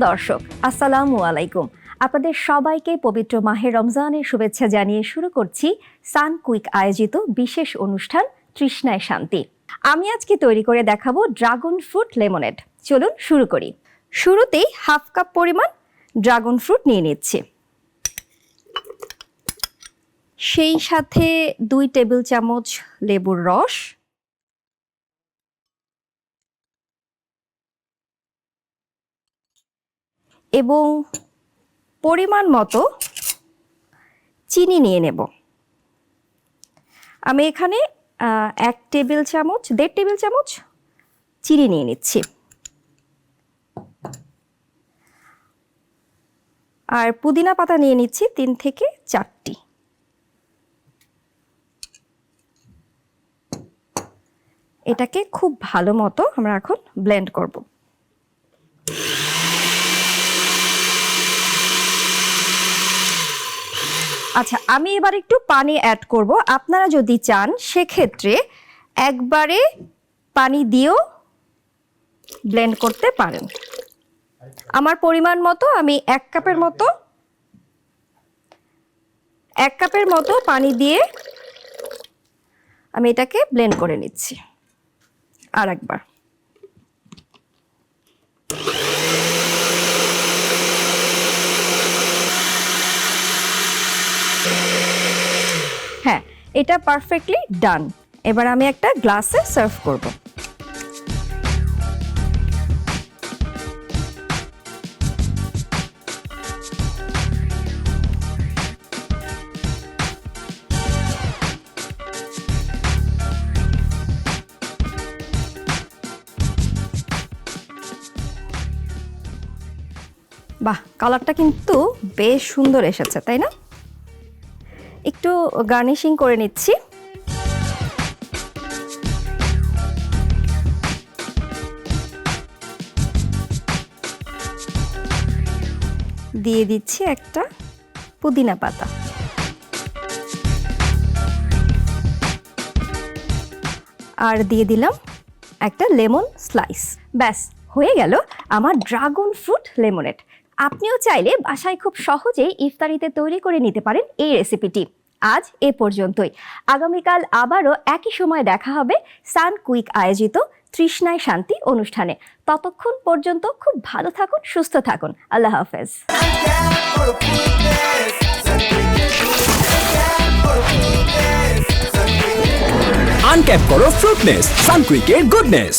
দর্শক, আসসালামু আলাইকুম। আপনাদের সবাইকে পবিত্র মাহে রমজানের শুভেচ্ছা জানিয়ে শুরু করছি সানকুইক আয়োজিত বিশেষ অনুষ্ঠান তৃষ্ণায় শান্তি। আমি আজকে তৈরি করে দেখাবো ড্রাগন ফ্রুট লেমনেড। চলুন শুরু করি। শুরুতেই হাফ কাপ পরিমাণ ড্রাগন ফ্রুট নিয়ে নিচ্ছি, সেই সাথে 2 টেবিল চামচ লেবুর রস, এবং পরিমাণ মতো চিনি নিয়ে নেব। আমি এখানে 1 টেবিল চামচ 1.5 টেবিল চামচ চিনি নিয়ে নিচ্ছি। আর পুদিনা পাতা নিয়ে নিচ্ছি 3 থেকে 4টি। এটাকে খুব ভালো মতো আমরা এখন ব্লেন্ড করব। আচ্ছা, আমি এবার একটু পানি অ্যাড করব। আপনারা যদি চান সেক্ষেত্রে একবারে পানি দিয়েও ব্লেন্ড করতে পারেন। আমার পরিমাণ মতো আমি 1 কাপের মতো পানি দিয়ে আমি এটাকে ব্লেন্ড করে নিচ্ছি। আর একবার হ্যাঁ, এটা পারফেক্টলি ডান। এবার আমি একটা গ্লাসে সার্ভ করব। বাহ, কালারটা কিন্তু বেশ সুন্দর এসেছে, তাই না? একটু গার্নিশিং করে নিচ্ছি। দিয়ে দিচ্ছি একটা পুদিনা পাতা। আর দিয়ে দিলাম একটা লেমন স্লাইস। ব্যাস, হয়ে গেল আমার ড্রাগন ফ্রুট লেমনেড। আপনিও চাইলে বাসায় খুব সহজেই ইফতারিতে তৈরি করে নিতে পারেন এই রেসিপিটি। আজ এ পর্যন্তই। আগামীকাল আবারও একই সময় দেখা হবে সানকুইক আয়োজিত তৃষ্ণায় শান্তি অনুষ্ঠানে। ততক্ষণ পর্যন্ত খুব ভালো থাকুন, সুস্থ থাকুন। আল্লাহ হাফেজ। আনক্যাপ করো ফ্রুটনেস, সানকুইকের গুডনেস।